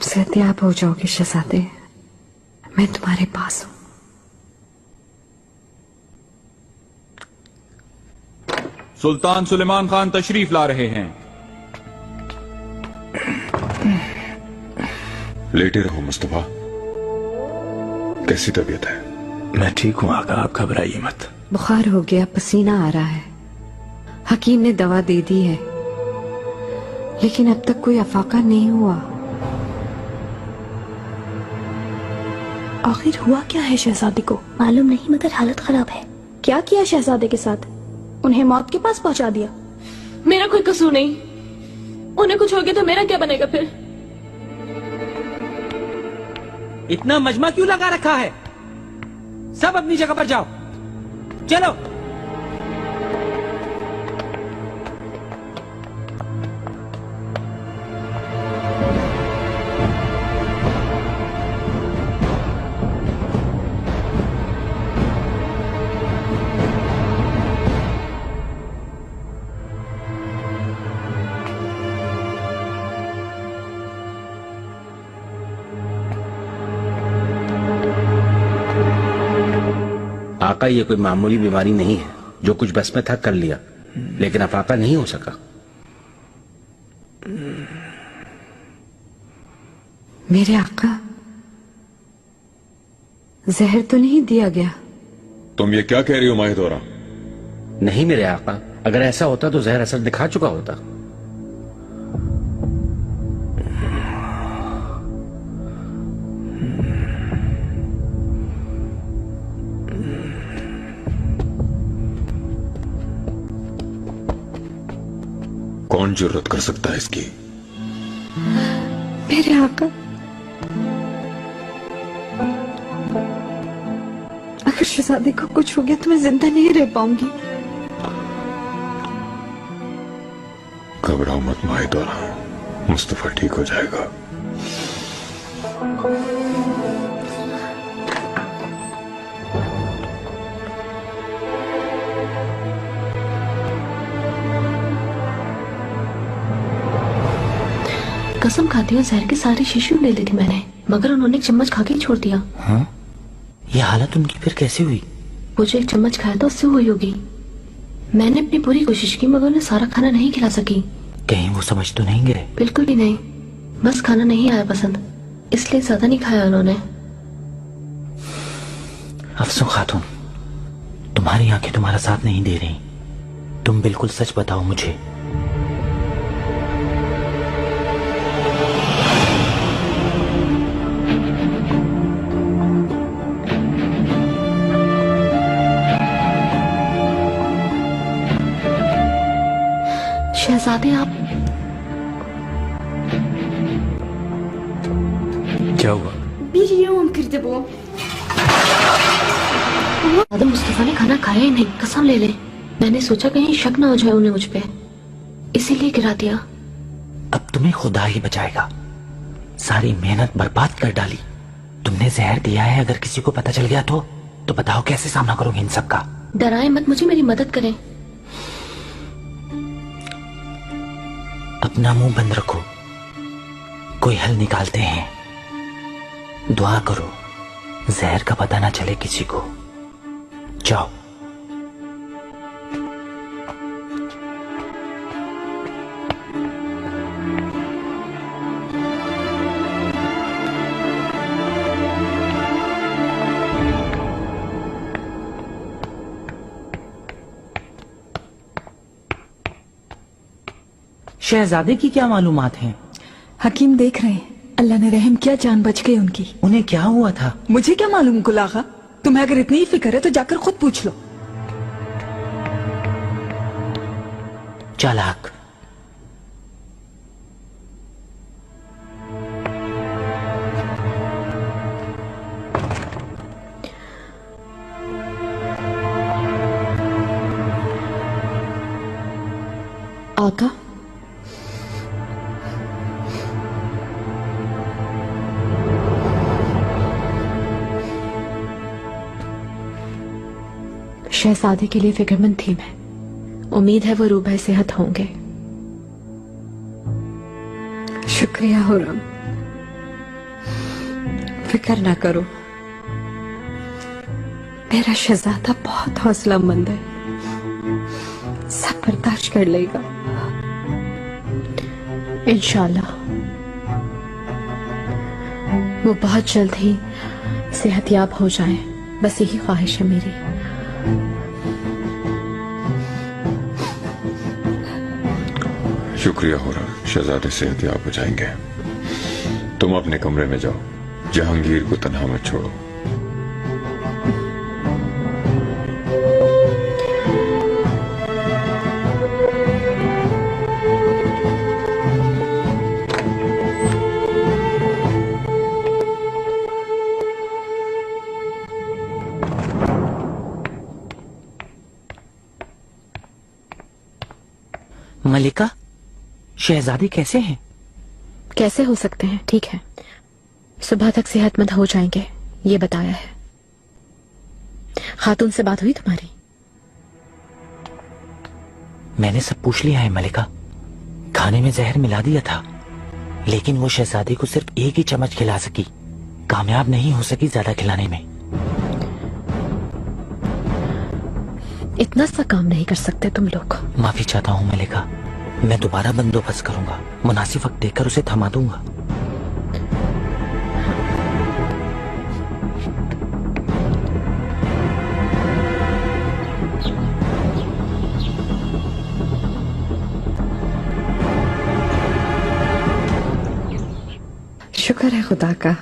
आप सेहतियाब हो जाओगे शहजादे, मैं तुम्हारे पास हूं। सुल्तान सुलेमान खान तशरीफ ला रहे हैं। लेटे रहो मुस्तफा। कैसी तबीयत है? मैं ठीक हूं आका, आप घबराइए मत। बुखार हो गया, पसीना आ रहा है। हकीम ने दवा दे दी है, लेकिन अब तक कोई अफाका नहीं हुआ। आखिर हुआ क्या है शहजादी को? मालूम नहीं, मगर हालत खराब है। क्या किया शहजादे के साथ? उन्हें मौत के पास पहुंचा दिया। मेरा कोई कसूर नहीं। उन्हें कुछ हो गया तो मेरा क्या बनेगा फिर? इतना मजमा क्यों लगा रखा है? सब अपनी जगह पर जाओ, चलो। आका, ये कोई मामूली बीमारी नहीं है। जो कुछ बस में था कर लिया, लेकिन अफाका नहीं हो सका। मेरे आका, जहर तो नहीं दिया गया? तुम ये क्या कह रही हो माहिदोरा? नहीं मेरे आका, अगर ऐसा होता तो जहर असर दिखा चुका होता। कौन जुर्रत कर सकता है इसकी? मेरे आका, अगर शहजादे को कुछ हो गया तो मैं जिंदा नहीं रह पाऊंगी। घबराओ मत माहिदोरा, मुस्तफा ठीक हो जाएगा। कसम खाती हूँ, जहर की सारी शीशी ले ली थी मैंने, मगर उन्होंने एक चम्मच खा के ही छोड़ दिया। हाँ? ये हालत उनकी फिर कैसे हुई? वो जो एक चम्मच खाया था उससे हुई होगी। मैंने अपनी पूरी कोशिश की, मगर उन्हें सारा खाना नहीं खिला सकी। कहीं वो समझ तो नहीं गए? बिल्कुल भी नहीं, बस खाना नहीं आया पसंद, इसलिए ज्यादा नहीं खाया उन्होंने। अफसों खातून, तुम्हारी आंखें तुम्हारा साथ नहीं दे रही। तुम बिल्कुल सच बताओ मुझे। शहजादे, आप क्या हुआ? आदम मुस्तफा ने खाना खाया ही नहीं, कसम ले ले। मैंने सोचा कहीं शक ना हो जाए उन्हें मुझ पे, इसीलिए गिरा दिया। अब तुम्हें खुदा ही बचाएगा। सारी मेहनत बर्बाद कर डाली। तुमने जहर दिया है, अगर किसी को पता चल गया तो बताओ कैसे सामना करोगे इन सब का? डराए मत मुझे, मेरी मदद करें। अपना मुंह बंद रखो, कोई हल निकालते हैं। दुआ करो, जहर का पता ना चले किसी को। जाओ। शहजादे की क्या मालूमात हैं? हकीम देख रहे हैं। अल्लाह ने रहम किया, जान बच गई उनकी। उन्हें क्या हुआ था? मुझे क्या मालूम गुल आगा, तुम्हें अगर इतनी ही फिक्र है तो जाकर खुद पूछ लो। चालाक। आका, शहजादे के लिए फिक्रमंद थी मैं। उम्मीद है वो रूबह सेहत होंगे। शुक्रिया हुर्रम। फिक्र ना करो, मेरा शहजादा बहुत हौसलामंद है, सब बर्दाश्त कर लेगा। इंशाल्लाह वो बहुत जल्द ही सेहतयाब हो जाए, बस यही ख्वाहिश है मेरी। शुक्रिया हो रहा, शहजादे सेहतयाब हो जाएंगे। तुम अपने कमरे में जाओ, जहांगीर को तन्हा मत छोड़ो। मलिका, शहजादी कैसे हैं? कैसे हो सकते हैं, ठीक है, सुबह तक सेहतमंद हो जाएंगे, ये बताया है। खातून से बात हुई तुम्हारी? मैंने सब पूछ लिया है मलिका। खाने में जहर मिला दिया था, लेकिन वो शहजादी को सिर्फ एक ही चम्मच खिला सकी, कामयाब नहीं हो सकी ज्यादा खिलाने में। इतना सा काम नहीं कर सकते तुम लोग। माफी चाहता हूँ मलिका, मैं दोबारा बंदोबस्त करूंगा, मुनासिब वक्त देखकर उसे थमा दूंगा। शुक्र है खुदा का,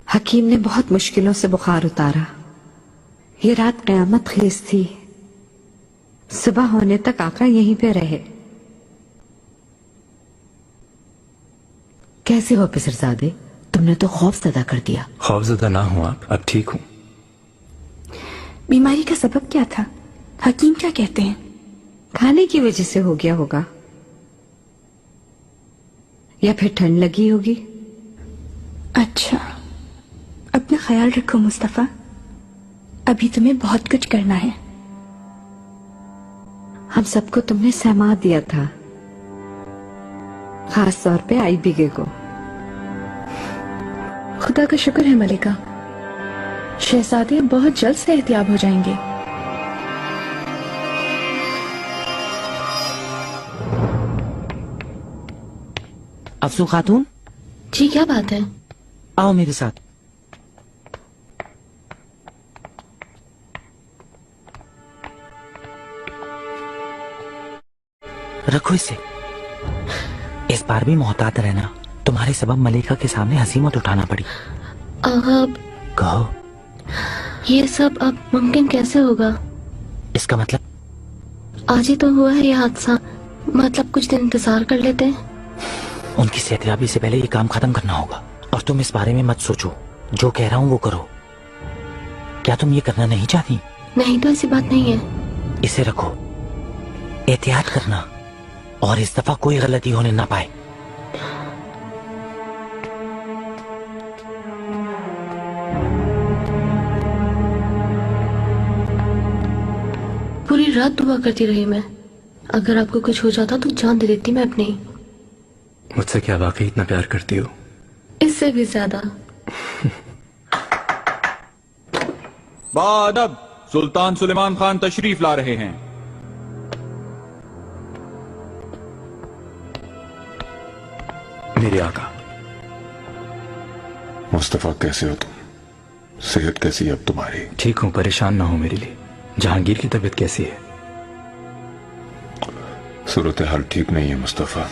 हकीम ने बहुत मुश्किलों से बुखार उतारा। ये रात कयामत खेज थी, सुबह होने तक आका यहीं पे रहे। कैसे हो पिसरजादे? तुमने तो खौफजदा कर दिया। खौफजदा ना हो आप, अब ठीक हूँ। बीमारी का सबब क्या था? हकीम क्या कहते हैं? खाने की वजह से हो गया होगा, या फिर ठंड लगी होगी। अच्छा, अपना ख्याल रखो मुस्तफा, अभी तुम्हें बहुत कुछ करना है। हम सबको तुमने सहमा दिया था, खास तौर पे आई बिगे को। खुदा का शुक्र है मलिका, शहजादे बहुत जल्द सेहतयाब हो जाएंगे। अफसू खातून, जी क्या बात है? आओ मेरे साथ। रखो इसे। इस बार भी मोहतात रहना, तुम्हारे सबब मलिका के सामने हंसी मत उठाना पड़ी। अब कहो, ये सब अब मुमकिन कैसे होगा? इसका मतलब? आज ही तो हुआ है ये हादसा, मतलब कुछ दिन इंतजार कर लेते हैं। उनकी सेहतयाबी से पहले ये काम खत्म करना होगा, और तुम इस बारे में मत सोचो, जो कह रहा हूँ वो करो। क्या तुम ये करना नहीं चाहती? नहीं तो ऐसी बात नहीं है। इसे रखो, एहतियात करना, और इस दफा कोई गलती होने ना पाए। पूरी रात दुआ करती रही मैं, अगर आपको कुछ हो जाता तो जान दे देती मैं अपनी। मुझसे क्या वाकई इतना प्यार करती हो? इससे भी ज्यादा। बादब, सुल्तान सुलेमान खान तशरीफ ला रहे हैं। मेरे आका। मुस्तफा, कैसे हो तुम? सेहत कैसी है अब तुम्हारी? ठीक हूँ, परेशान ना हो मेरे लिए। जहांगीर की तबीयत कैसी है? सूरत हाल ठीक नहीं है मुस्तफा।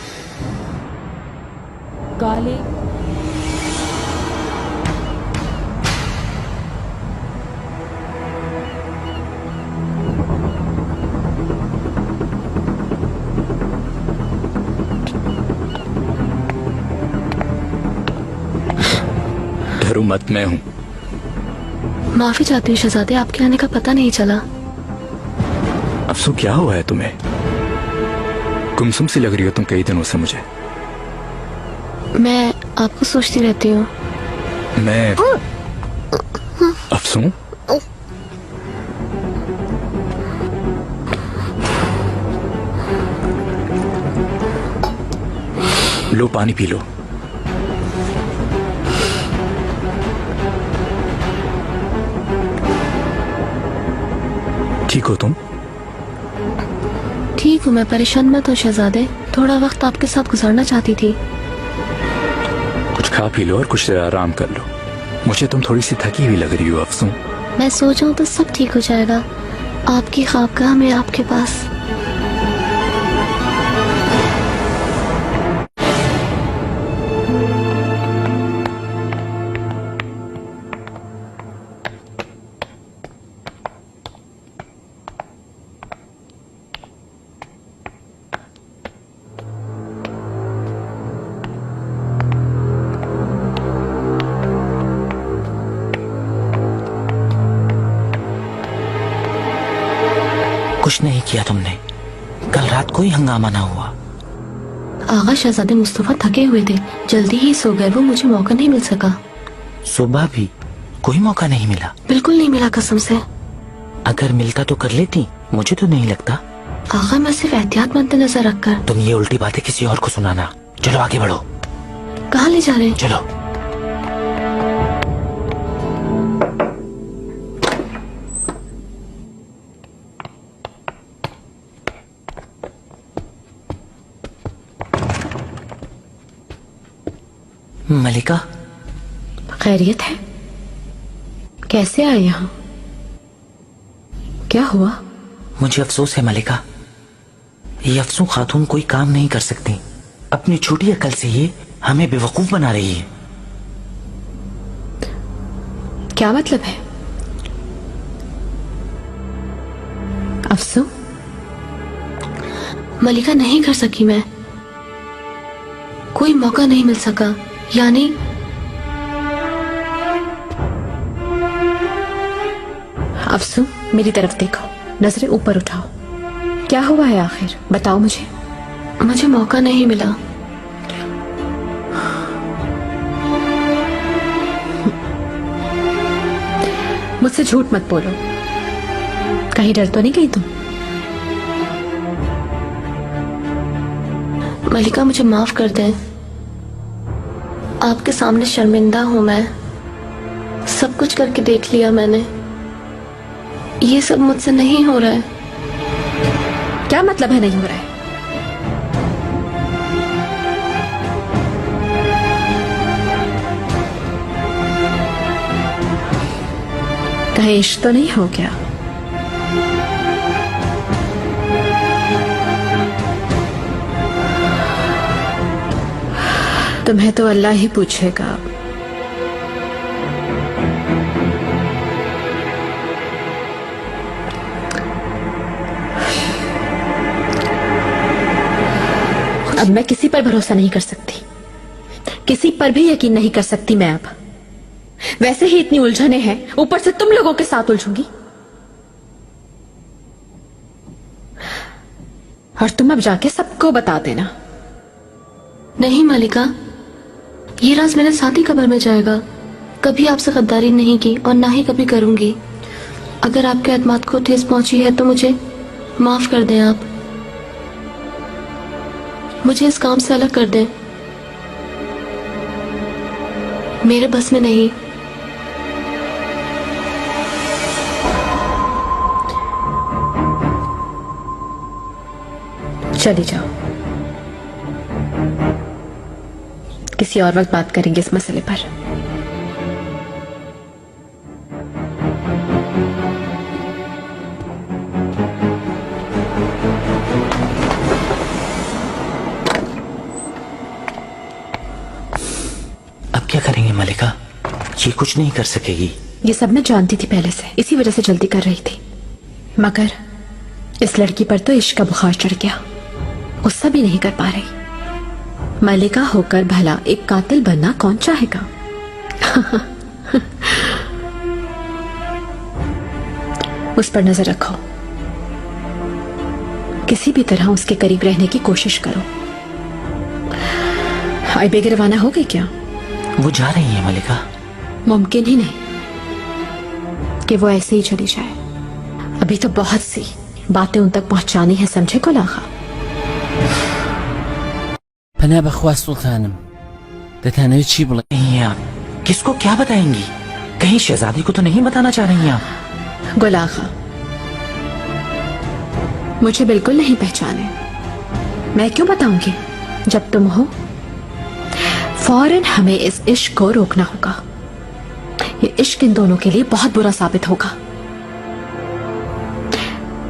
काले डरो मत, मैं हूं। माफी चाहती हूँ शहजादे, आपके आने का पता नहीं चला। अफसू, क्या हुआ है तुम्हें? गुमसुम सी लग रही हो तुम कई दिनों से मुझे। मैं आपको सोचती रहती हूँ। मैं अफसू? लो, पानी पी लो। ठीक हो तुम? ठीक हूँ मैं, परेशान मत हो शहजादे। थोड़ा वक्त आपके साथ गुजारना चाहती थी। कुछ खा पी लो और कुछ देर आराम कर लो। मुझे तुम थोड़ी सी थकी हुई लग रही हो अफसू। मैं सो जाऊँ तो सब ठीक हो जाएगा। आपकी ख्वाबगाह में आपके पास। कुछ नहीं किया तुमने। कल रात कोई हंगामा ना हुआ। आगा शहजादे मुस्तफा थके हुए थे, जल्दी ही सो गए। वो मुझे मौका नहीं मिल सका। सुबह भी कोई मौका नहीं मिला? बिल्कुल नहीं मिला, कसम से। अगर मिलता तो कर लेती। मुझे तो नहीं लगता। आगा मैं सिर्फ एहतियात मद्देनजर रखकर। तुम ये उल्टी बातें किसी और को सुनाना। चलो आगे बढ़ो। कहाँ ले जा रहे हैं? चलो। मलिका, खैरियत है? कैसे आए यहाँ? क्या हुआ? मुझे अफसोस है मलिका, ये अफसू खातून कोई काम नहीं कर सकती। अपनी छोटी अकल से ये हमें बेवकूफ बना रही है। क्या मतलब है? अफसू, मलिका नहीं कर सकी मैं। कोई मौका नहीं मिल सका। यानी अफसू, मेरी तरफ देखो, नजरें ऊपर उठाओ। क्या हुआ है आखिर? बताओ मुझे। मुझे मौका नहीं मिला। मुझसे झूठ मत बोलो। कहीं डर तो नहीं गई तुम? मलिका मुझे माफ कर दें। आपके सामने शर्मिंदा हूं मैं। सब कुछ करके देख लिया मैंने। ये सब मुझसे नहीं हो रहा है। क्या मतलब है नहीं हो रहा है? कहीं इश्क तो नहीं हो गया? तुम्हें तो अल्लाह ही पूछेगा। अब मैं किसी पर भरोसा नहीं कर सकती, किसी पर भी यकीन नहीं कर सकती मैं अब। वैसे ही इतनी उलझने हैं, ऊपर से तुम लोगों के साथ उलझूंगी। और तुम अब जाके सबको बता देना। नहीं मलिका, ये राज मेरे साथ ही कब्र में जाएगा। कभी आपसे गद्दारी नहीं की और ना ही कभी करूंगी। अगर आपके एतमाद को ठेस पहुंची है तो मुझे माफ कर दें आप। मुझे इस काम से अलग कर दें। मेरे बस में नहीं। चली जाओ, किसी और वक्त बात करेंगे इस मसले पर। अब क्या करेंगे मलिका? ये कुछ नहीं कर सकेगी। ये सब मैं जानती थी पहले से, इसी वजह से जल्दी कर रही थी। मगर इस लड़की पर तो इश्क का बुखार चढ़ गया। गुस्सा भी नहीं कर पा रही। मलिका होकर भला एक कातिल बनना कौन चाहेगा? उस पर नजर रखो, किसी भी तरह उसके करीब रहने की कोशिश करो। आई बेगे रवाना हो गई क्या? वो जा रही है मलिका। मुमकिन ही नहीं कि वो ऐसे ही चली जाए। अभी तो बहुत सी बातें उन तक पहुंचानी है, समझे कुलाखा? पना बखवा सुल्तानम दतानवी ची बोला नहीं आप किसको क्या बताएंगी? कहीं शहजादी को तो नहीं बताना चाह रही हैं आप? गुलाखा, मुझे बिल्कुल नहीं पहचाने। मैं क्यों बताऊंगी? जब तुम हो, फौरन हमें इस इश्क को रोकना होगा। ये इश्क इन दोनों के लिए बहुत बुरा साबित होगा।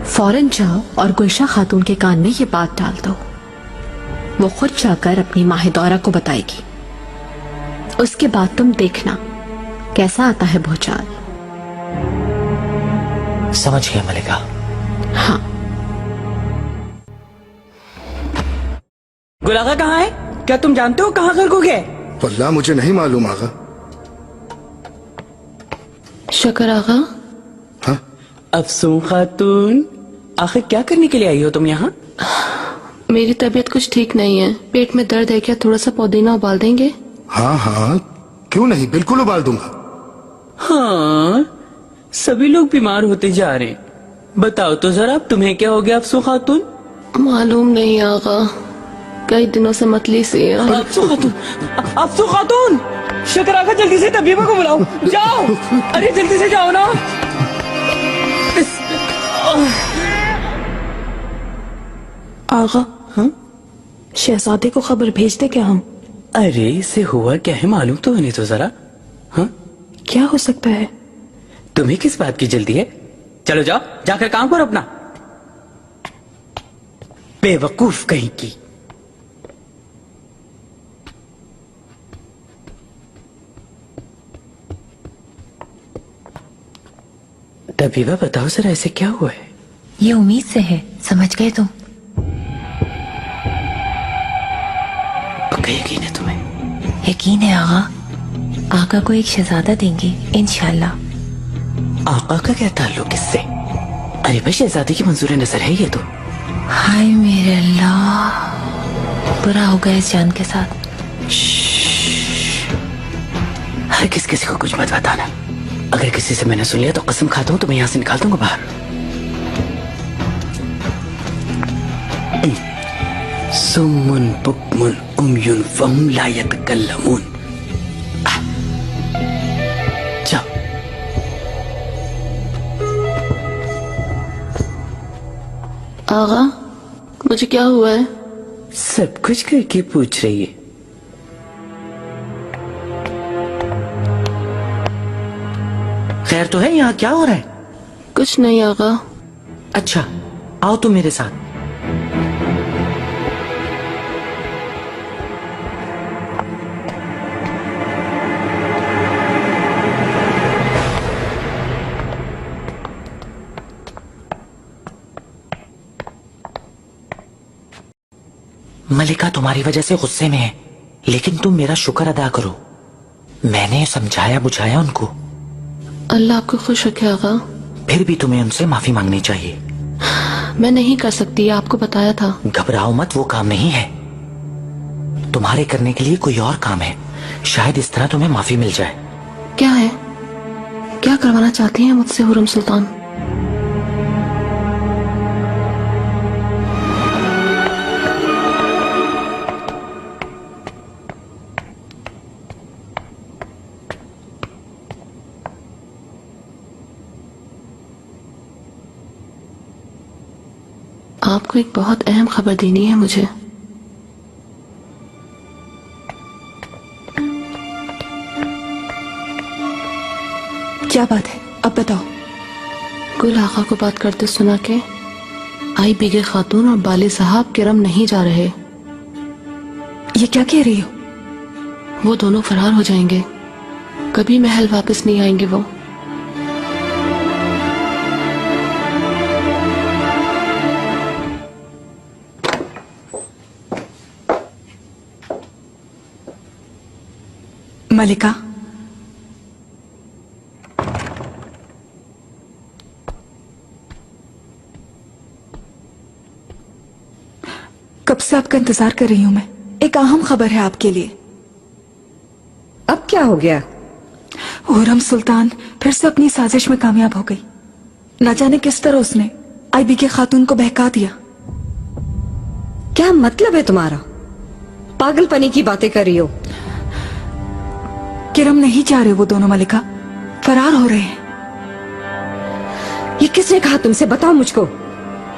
फौरन जाओ और गुलशा खातून के कान में ये बात डाल दो। वो खुद जाकर अपनी माहिदौरा को बताएगी। उसके बाद तुम देखना कैसा आता है भूचाल। समझ गया मलिका। हाँ। गुल आगा कहाँ है? क्या तुम जानते हो कहाँ घर को गए? वल्लाह मुझे नहीं मालूम आगा। शकर आगा। हाँ? अफसून खातून, आखिर क्या करने के लिए आई हो तुम यहाँ? मेरी तबीयत कुछ ठीक नहीं है, पेट में दर्द है, क्या थोड़ा सा पुदीना उबाल देंगे? हाँ हाँ, क्यों नहीं, बिल्कुल उबाल दूंगा। हाँ, सभी लोग बीमार होते जा रहे। बताओ तो जरा, तुम्हें क्या हो गया अफसून खातून? मालूम नहीं आगा, कई दिनों से मतली सी है। अफसून खातून, अफसून खातून, शकर आगा जल्दी से तबीबा को बुलाओ, जाओ। अरे जल्दी से जाओ ना। आगा, हाँ? शहजादे को खबर भेज दे क्या हम? अरे इसे हुआ क्या है मालूम तो होने तो जरा। हाँ? क्या हो सकता है? तुम्हें किस बात की जल्दी है? चलो जाओ, जाकर काम करो अपना। बेवकूफ कहीं की। तबीबा बताओ जरा, ऐसे क्या हुआ है? ये उम्मीद से है, समझ गए तुम? पक्का यकीन है तुम्हें? यकीन है आगा, आका को एक शहजादा देंगे इंशाल्लाह। आका का क्या ताल्लुक इससे? अरे भाई शहजादी की मंजूर नजर है ये तो। हाय मेरे अल्लाह, बुरा होगा इस जान के साथ। हर किसी को कुछ मत बताना। अगर किसी से मैंने सुन लिया तो कसम खाता हूं तुम्हें यहां से निकाल दूंगा बाहर। सुम्मुन बुक्मुन उम्युन फहुम ला यतकल्लमून। जाओ। आगा, मुझे क्या हुआ है? सब कुछ करके पूछ रही है। खैर तो है, यहाँ क्या हो रहा है? कुछ नहीं आगा। अच्छा, आओ तुम मेरे साथ। मलिका तुम्हारी वजह से गुस्से में है, लेकिन तुम मेरा शुक्र अदा करो। मैंने समझाया बुझाया उनको। अल्लाह आपको खुश रखे आगा। फिर भी तुम्हें उनसे माफी मांगनी चाहिए। मैं नहीं कर सकती, आपको बताया था। घबराओ मत, वो काम नहीं है। तुम्हारे करने के लिए कोई और काम है। शायद इस तरह तुम्हें माफी मिल जाए। क्या है? क्या करवाना चाहती हैं मुझसे हुरम सुल्तान? आपको एक बहुत अहम खबर देनी है मुझे। क्या बात है, अब बताओ। गुल आगा को बात करते सुना के आई बीगे खातून और बाली साहब किरम नहीं जा रहे। ये क्या कह रही हो? वो दोनों फरार हो जाएंगे, कभी महल वापस नहीं आएंगे वो। मलिका, कब से आपका इंतजार कर रही हूं मैं। एक अहम खबर है आपके लिए। अब क्या हो गया? हुरम सुल्तान फिर से अपनी साजिश में कामयाब हो गई। न जाने किस तरह उसने आईबी के खातून को बहका दिया। क्या मतलब है तुम्हारा? पागलपनी की बातें कर रही हो। किरम नहीं जा रहे वो दोनों मलिका, फरार हो रहे हैं। ये किसने कहा तुमसे? बताओ मुझको।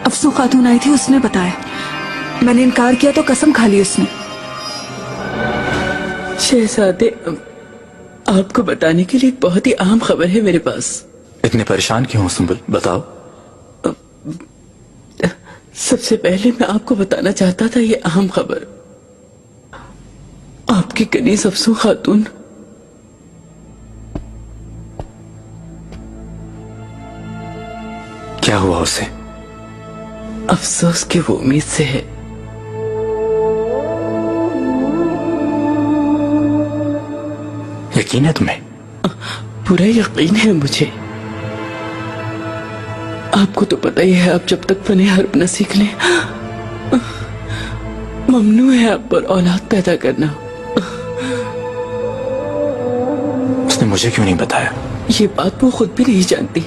अफसू खातून आई थी, उसने बताया। मैंने इनकार किया तो कसम खा ली उसने। शहजादे, आपको बताने के लिए एक बहुत ही अहम खबर है मेरे पास। इतने परेशान क्यों हो सुंबुल, बताओ। सबसे पहले मैं आपको बताना चाहता था ये अहम खबर। आपकी कनीज अफसू खातून क्या हुआ उसे? अफसोस कि वो उम्मीद से है। यकीन है तुम्हें? पूरा यकीन है मुझे। आपको तो पता ही है, आप जब तक फने हर्ब न सीख लें, ममनू है आप पर औलाद पैदा करना। उसने मुझे क्यों नहीं बताया? ये बात वो खुद भी नहीं जानती।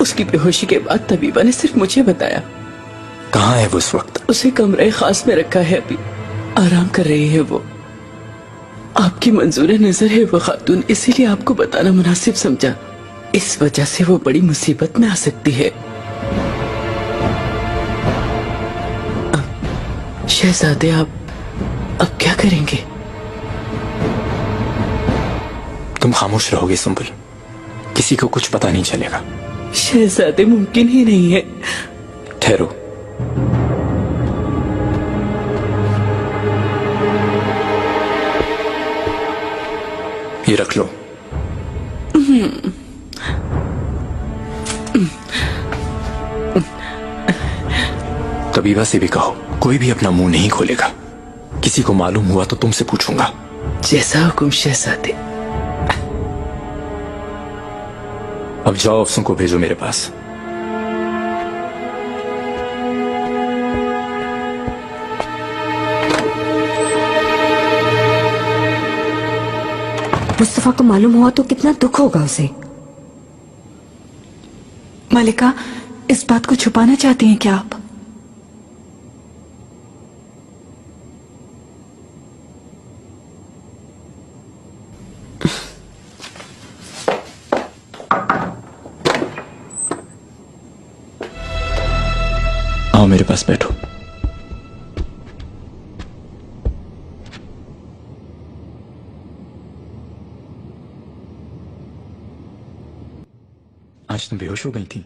उसकी बेहोशी के बाद तबीबा ने सिर्फ मुझे बताया। कहाँ है वो इस वक्त? उसे कमरे खास में रखा है, अभी आराम कर रही है वो। आपकी मंजूर नजर है वो खातून, इसीलिए आपको बताना मुनासिब समझा। इस वजह से वो बड़ी मुसीबत में आ सकती है। शहजादे, आप अब क्या करेंगे? तुम खामोश रहोगे सुंबुल, किसी को कुछ पता नहीं चलेगा। शहजादे, मुमकिन ही नहीं है। ठहरो। ये रख लो। तबीबा से भी कहो कोई भी अपना मुंह नहीं खोलेगा। किसी को मालूम हुआ तो तुमसे पूछूंगा। जैसा हुकुम शहजादे। अब जाओ, अफसों को भेजो मेरे पास। मुस्तफा को मालूम हुआ तो कितना दुख होगा उसे। मलिका, इस बात को छुपाना चाहती हैं क्या आप? आओ मेरे पास बैठो। आज तुम बेहोश हो गई थी।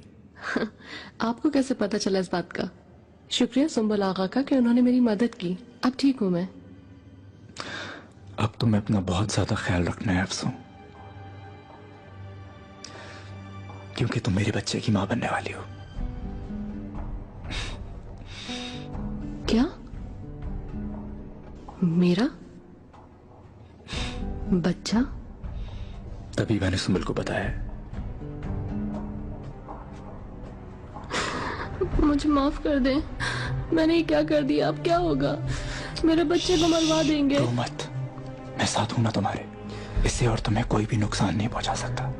आपको कैसे पता चला इस बात का? शुक्रिया सुंबुल आगा का कि उन्होंने मेरी मदद की। अब ठीक हूं मैं। अब तुम्हें अपना बहुत ज्यादा ख्याल रखना है अफसों, क्योंकि तुम मेरे बच्चे की मां बनने वाली हो। क्या? मेरा बच्चा? तभी मैंने सुंबुल को बताया। मुझे माफ कर दें, मैंने ये क्या कर दिया? अब क्या होगा? मेरे बच्चे को मरवा देंगे। रो मत, मैं साथ हूं ना तुम्हारे। इससे और तुम्हें कोई भी नुकसान नहीं पहुंचा सकता।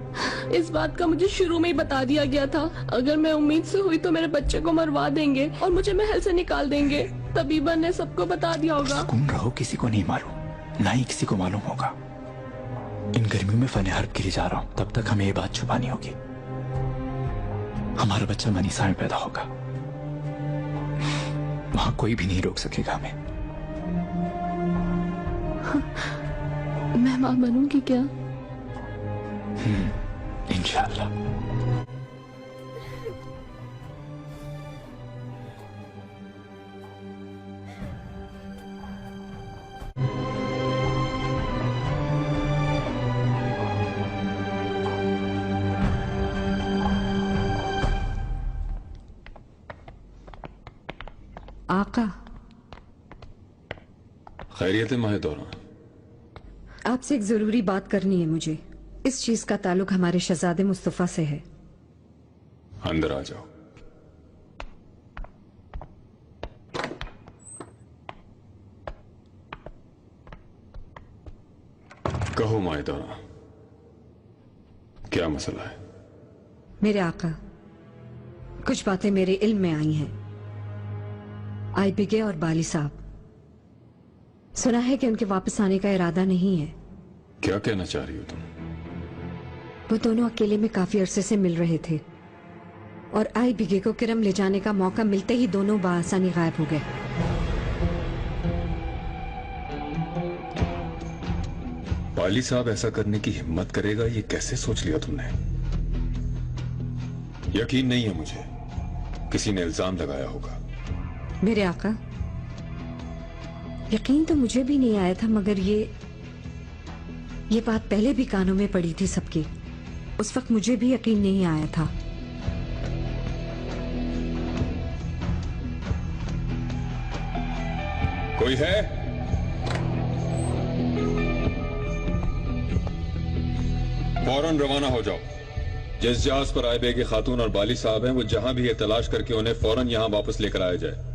इस बात का मुझे शुरू में ही बता दिया गया था। अगर मैं उम्मीद से हुई तो मेरे बच्चे को मरवा देंगे और मुझे महल से निकाल देंगे। तबीबा ने सबको बता दिया होगा। सुकून रहो, किसी को नहीं मालूम, ना ही किसी को मालूम होगा। इन गर्मियों में फने हर्ब के लिए जा रहा हूं, तब तक हमें ये बात छुपानी होगी। हमारा बच्चा मनीसा में पैदा होगा, वहां कोई भी नहीं रोक सकेगा हमें। मैं मां बनूंगी क्या? इंशाअल्लाह। आका, खैरियत है माहिदौरा? आपसे एक जरूरी बात करनी है मुझे। इस चीज का ताल्लुक हमारे शहजादे मुस्तफा से है। अंदर आ जाओ। कहो माहिदौरा, क्या मसला है? मेरे आका, कुछ बातें मेरे इल्म में आई हैं। आईबिगे और बाली साहब, सुना है कि उनके वापस आने का इरादा नहीं है। क्या कहना चाह रही हो तुम? वो दोनों अकेले में काफी अरसे से मिल रहे थे। और आई बिगे को किरम ले जाने का मौका मिलते ही दोनों बआसानी गायब हो गए। वाली साहब ऐसा करने की हिम्मत करेगा, ये कैसे सोच लिया तुमने? यकीन नहीं है मुझे, किसी ने इल्जाम लगाया होगा। मेरे आका, यकीन तो मुझे भी नहीं आया था, मगर ये बात पहले भी कानों में पड़ी थी सबकी। उस वक्त मुझे भी यकीन नहीं आया था। कोई है? फौरन रवाना हो जाओ। जिस जहाज पर आए बेगे खातून और बाली साहब हैं, वो जहां भी है तलाश करके उन्हें फौरन यहां वापस लेकर आया जाए।